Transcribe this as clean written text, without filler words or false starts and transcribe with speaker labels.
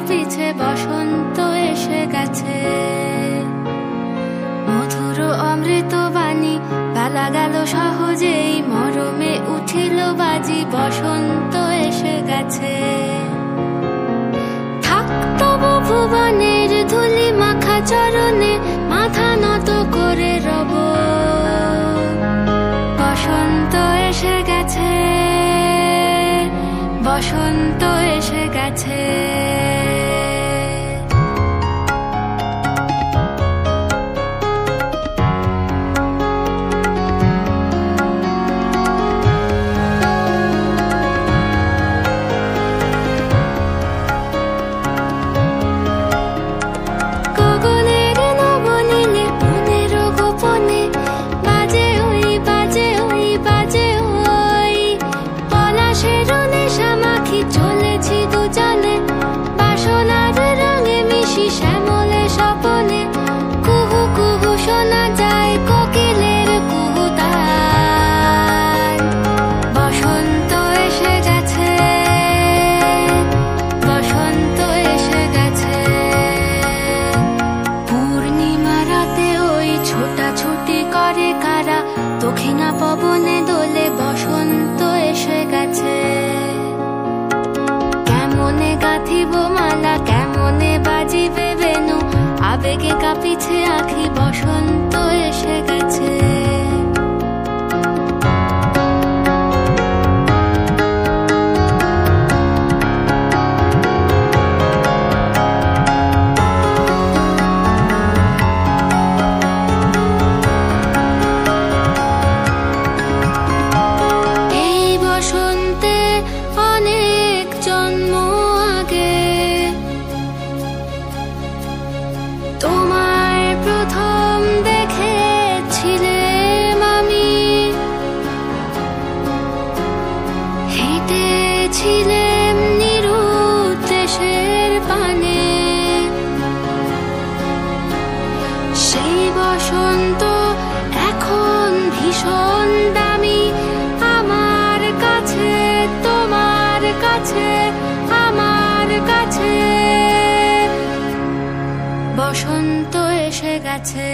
Speaker 1: পিছে বসন্ত এসে গেছে। মধুর অমৃত বাণী বেলা গেল সহজেই, মরমে উঠিল বাজি, বসন্ত এসে গেছে। থাক তবু ভুবনের ধুলি মাখা চরণে, মাথা নত করে রব। বসন্ত এসে গেছে, বসন্ত এসে গেছে। দক্ষিণা পবনে দোলে বসন্ত এসে গেছে। কেমনে গাঁথিব মালা, কেমনে বাজিবে বেনু, আবেগে কাঁপিছে আখি, বসন্ত এসে গেছে। তোমায় প্রথম দেখেছিলাম আমি, হেঁটেছিলাম নিরুদ্দেশের পানে। সেই বসন্ত এখন ভীষণ দামি আমার কাছে, তোমার কাছে, আমার কাছে। বসন্ত এসে গেছে।